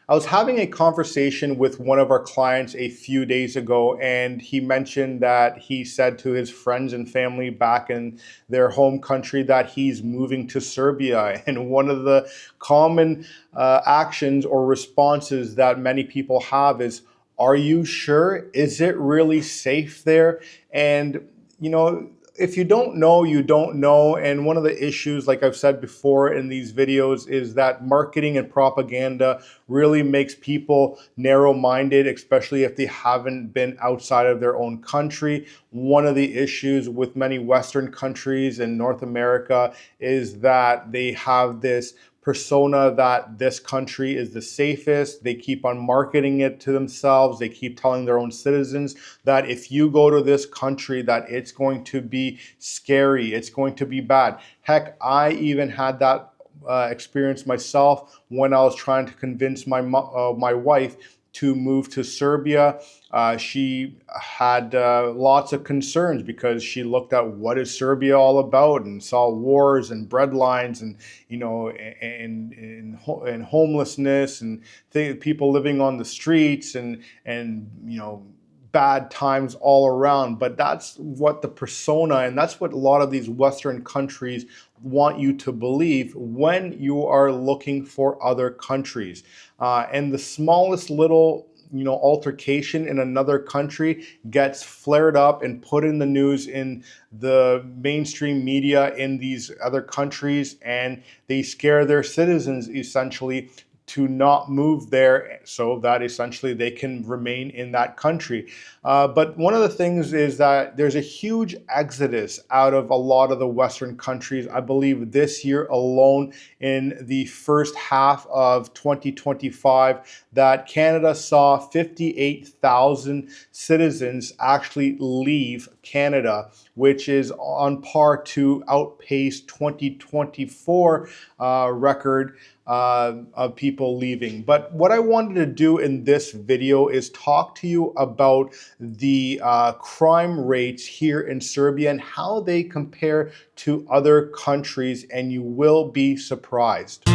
I was having a conversation with one of our clients a few days ago, and he mentioned that he said to his friends and family back in their home country that he's moving to Serbia. And one of the common actions or responses that many people have is, are you sure? Is it really safe there? And, you know, if you don't know, you don't know. And one of the issues, like I've said before in these videos, is that marketing and propaganda really makes people narrow-minded, especially if they haven't been outside of their own country. One of the issues with many Western countries in North America is that they have this persona that this country is the safest. They keep on marketing it to themselves. They keep telling their own citizens that if you go to this country, that it's going to be scary, it's going to be bad. Heck, I even had that experience myself when I was trying to convince my wife to move to Serbia. She had lots of concerns because she looked at what is Serbia all about and saw wars and breadlines and, you know, and homelessness and people living on the streets and you know, bad times all around. But that's what the persona, and that's what a lot of these Western countries want you to believe when you are looking for other countries. And the smallest little, you know, altercation in another country gets flared up and put in the news in the mainstream media in these other countries, and they scare their citizens essentially to not move there so that essentially they can remain in that country. But one of the things is that there's a huge exodus out of a lot of the Western countries. I believe this year alone, in the first half of 2025, that Canada saw 58,000 citizens actually leave Canada, which is on par to outpace 2024 record of people leaving. But what I wanted to do in this video is talk to you about the crime rates here in Serbia and how they compare to other countries, and you will be surprised.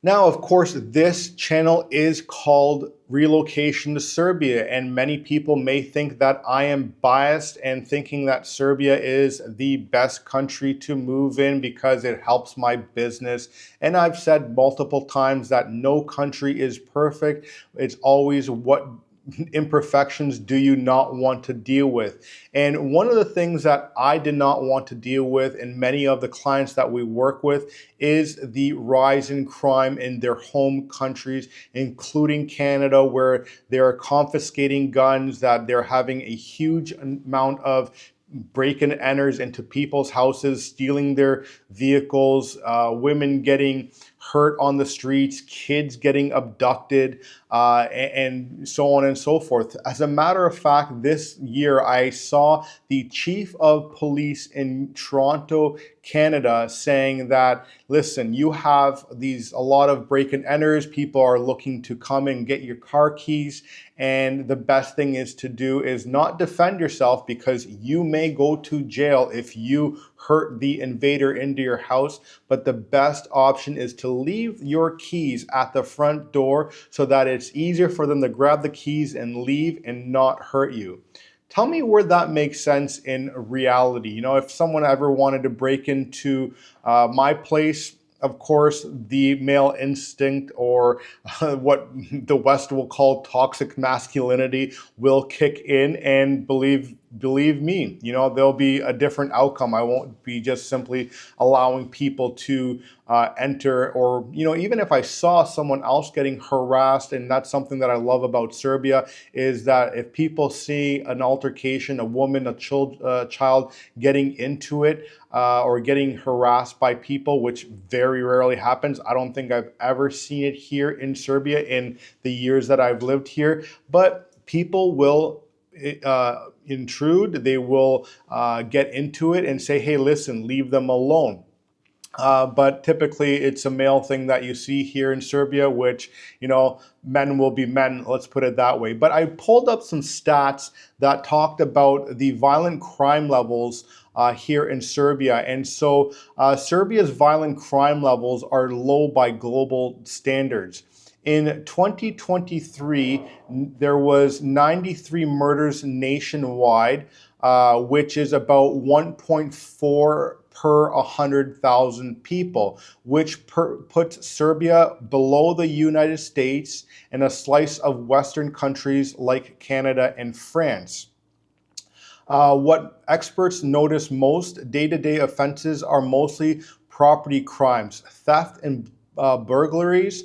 Now, of course, this channel is called Relocation to Serbia, and many people may think that I am biased and thinking that Serbia is the best country to move in because it helps my business. And I've said multiple times that no country is perfect. It's always what imperfections do you not want to deal with? And one of the things that I did not want to deal with, and many of the clients that we work with, is the rise in crime in their home countries, including Canada, where they're confiscating guns, that they're having a huge amount of break-and-enters into people's houses, stealing their vehicles, women getting hurt on the streets, kids getting abducted, and so on and so forth. As a matter of fact, this year I saw the chief of police in Toronto, Canada, saying that, listen, you have a lot of break-and-enters, people are looking to come and get your car keys, and the best thing is to do is not defend yourself because you may go to jail if you hurt the invader into your house, but the best option is to leave your keys at the front door so that it's easier for them to grab the keys and leave and not hurt you. Tell me where that makes sense in reality. You know, if someone ever wanted to break into my place, of course, the male instinct, or what the West will call toxic masculinity, will kick in, and believe me, you know, there'll be a different outcome. I won't be just simply allowing people to enter, or, you know, even if I saw someone else getting harassed, and that's something that I love about Serbia, is that if people see an altercation, a woman, a child getting into it, or getting harassed by people, which very rarely happens. I don't think I've ever seen it here in Serbia in the years that I've lived here, but people will intrude, they will get into it and say, hey, listen, leave them alone. But typically it's a male thing that you see here in Serbia, which, you know, men will be men, let's put it that way. But I pulled up some stats that talked about the violent crime levels here in Serbia. And so Serbia's violent crime levels are low by global standards. In 2023, there was 93 murders nationwide, which is about 1.4 per 100,000 people, which puts Serbia below the United States and a slice of Western countries like Canada and France. What experts notice most, day-to-day offenses are mostly property crimes, theft and burglaries,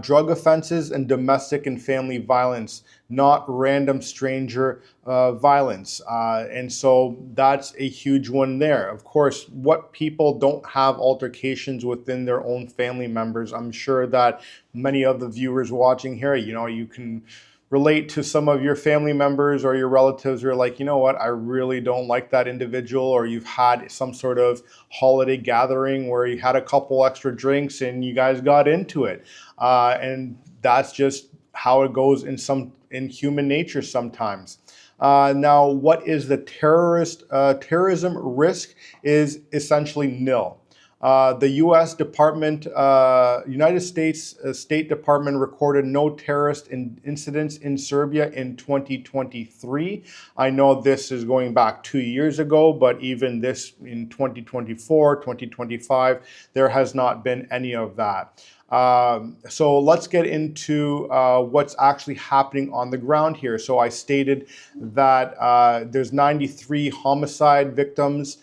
drug offenses, and domestic and family violence, not random stranger violence. And so that's a huge one there. Of course, what people don't have altercations within their own family members. I'm sure that many of the viewers watching here, you can relate to some of your family members or your relatives who are like, you know what, I really don't like that individual, or you've had some sort of holiday gathering where you had a couple extra drinks and you guys got into it. And that's just how it goes in human nature sometimes. Now, what is the terrorism risk is essentially nil. The United States State Department recorded no terrorist incidents in Serbia in 2023. I know this is going back 2 years ago, but even this in 2024, 2025, there has not been any of that. So let's get into what's actually happening on the ground here. So I stated that there's 93 homicide victims,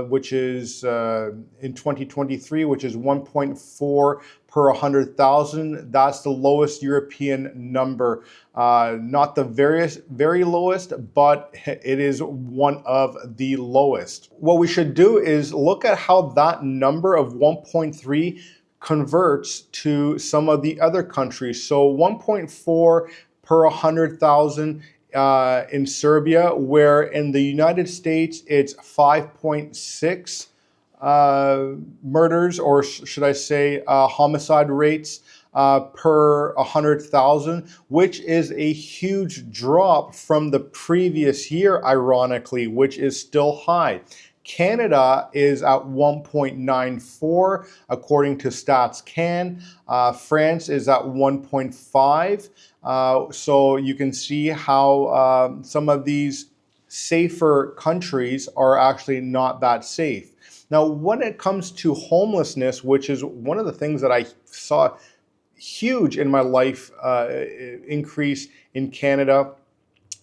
which is in 2023, which is 1.4 per 100,000. That's the lowest European number. Not the very lowest, but it is one of the lowest. What we should do is look at how that number of 1.3 converts to some of the other countries. So 1.4 per 100,000 in Serbia, where in the United States it's 5.6 murders, or should I say homicide rates per 100,000, which is a huge drop from the previous year, ironically, which is still high. Canada is at 1.94 according to StatsCan. France is at 1.5. So you can see how some of these safer countries are actually not that safe. Now, when it comes to homelessness, which is one of the things that I saw huge in my life increase in Canada,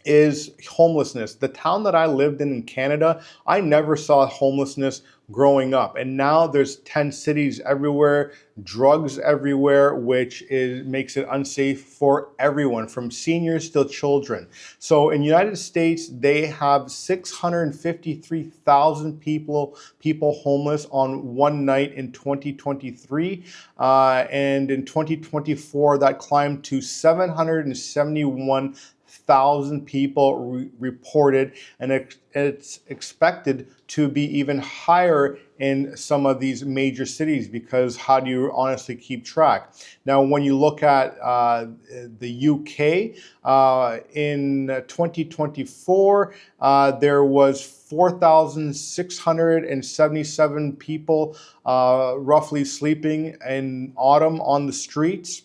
is homelessness. The town that I lived in Canada, I never saw homelessness growing up. And now there's 10 cities everywhere, drugs everywhere, which makes it unsafe for everyone, from seniors to children. So in the United States, they have 653,000 people homeless on one night in 2023. And in 2024, that climbed to 771,000 people reported, and it's expected to be even higher in some of these major cities, because how do you honestly keep track? Now, when you look at the UK, in 2024, there was 4,677 people roughly sleeping in autumn on the streets.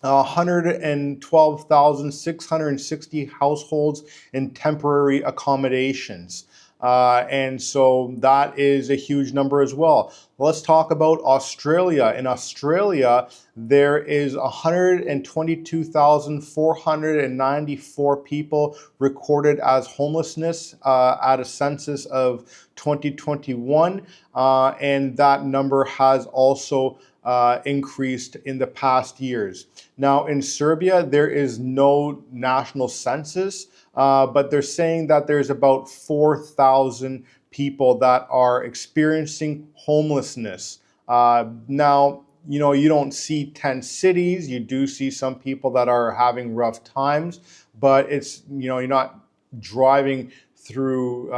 112,660 households in temporary accommodations. And so that is a huge number as well. Let's talk about Australia. In Australia, there is 122,494 people recorded as homelessness at a census of 2021. And that number has also increased in the past years. Now, in Serbia, there is no national census, but they're saying that there's about 4,000 people that are experiencing homelessness. Now, you don't see 10 cities. You do see some people that are having rough times, but it's, you're not driving through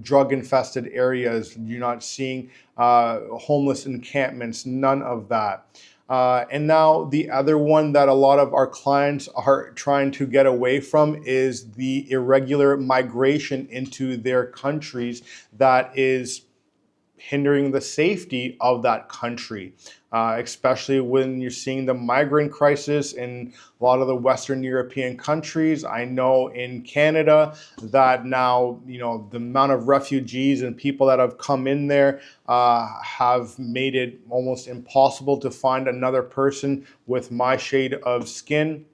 drug-infested areas. You're not seeing homeless encampments, none of that. And now the other one that a lot of our clients are trying to get away from is the irregular migration into their countries that is hindering the safety of that country, especially when you're seeing the migrant crisis in a lot of the Western European countries. I know in Canada that now, the amount of refugees and people that have come in there have made it almost impossible to find another person with my shade of skin.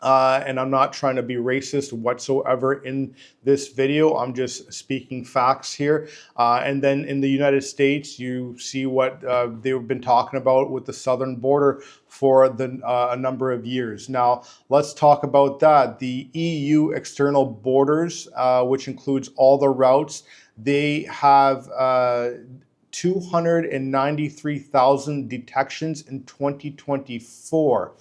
And I'm not trying to be racist whatsoever in this video. I'm just speaking facts here. And then in the United States, you see what they've been talking about with the southern border for a number of years. Now, let's talk about that. The EU external borders, which includes all the routes, they have 293,000 detections in 2024.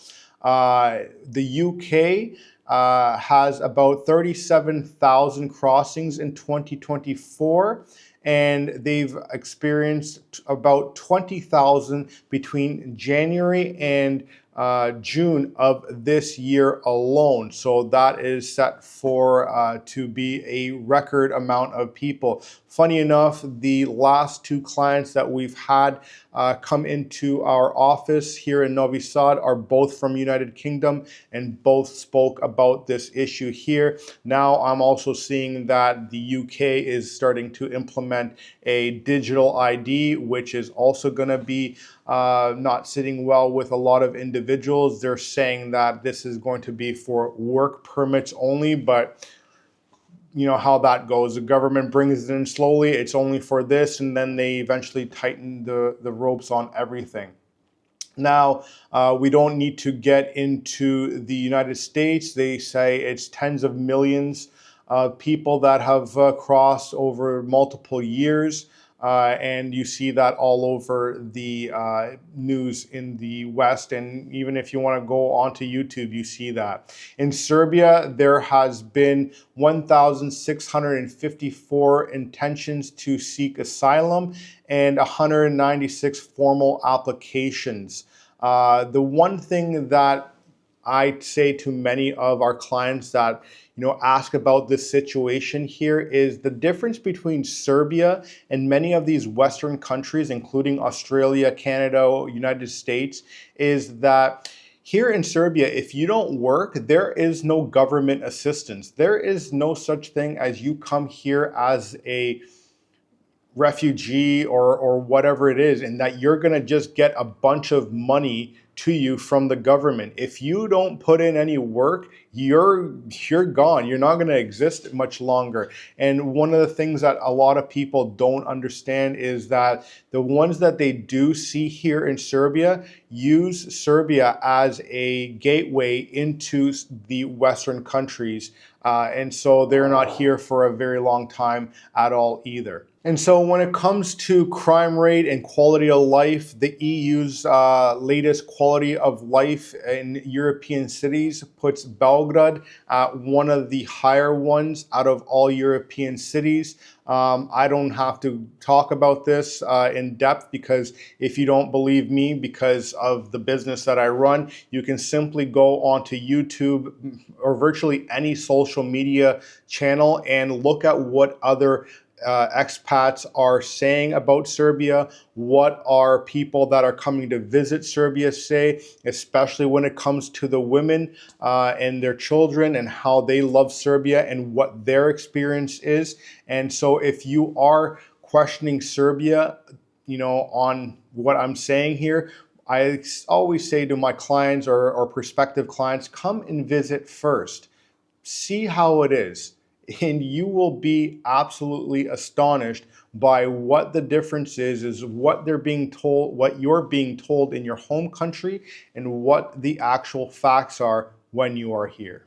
The UK has about 37,000 crossings in 2024, and they've experienced about 20,000 between January and June of this year alone. So that is set for to be a record amount of people. Funny enough, the last two clients that we've had come into our office here in Novi Sad are both from United Kingdom, and both spoke about this issue here. Now I'm also seeing that the UK is starting to implement a digital ID, which is also going to be not sitting well with a lot of individuals. They're saying that this is going to be for work permits only, but you know how that goes. The government brings it in slowly. It's only for this, and then they eventually tighten the ropes on everything. Now, we don't need to get into the United States. They say it's tens of millions of people that have crossed over multiple years. And you see that all over the news in the West. And even if you want to go onto YouTube, you see that. In Serbia, there has been 1,654 intentions to seek asylum and 196 formal applications. The one thing that I say to many of our clients that ask about this situation here is the difference between Serbia and many of these Western countries, including Australia, Canada, United States, is that here in Serbia, if you don't work, there is no government assistance. There is no such thing as you come here as a refugee or whatever it is, and that you're going to just get a bunch of money to you from the government. If you don't put in any work, you're gone. You're not going to exist much longer. And one of the things that a lot of people don't understand is that the ones that they do see here in Serbia use Serbia as a gateway into the Western countries. And so they're not here for a very long time at all either. And so when it comes to crime rate and quality of life, the EU's latest quality of life in European cities puts Belgrade at one of the higher ones out of all European cities. I don't have to talk about this in depth, because if you don't believe me because of the business that I run, you can simply go onto YouTube or virtually any social media channel and look at what other expats are saying about Serbia, what are people that are coming to visit Serbia say, especially when it comes to the women and their children and how they love Serbia and what their experience is. And so if you are questioning Serbia, on what I'm saying here, I always say to my clients or prospective clients, come and visit first. See how it is. And you will be absolutely astonished by what the difference is what they're being told, what you're being told in your home country, and what the actual facts are when you are here.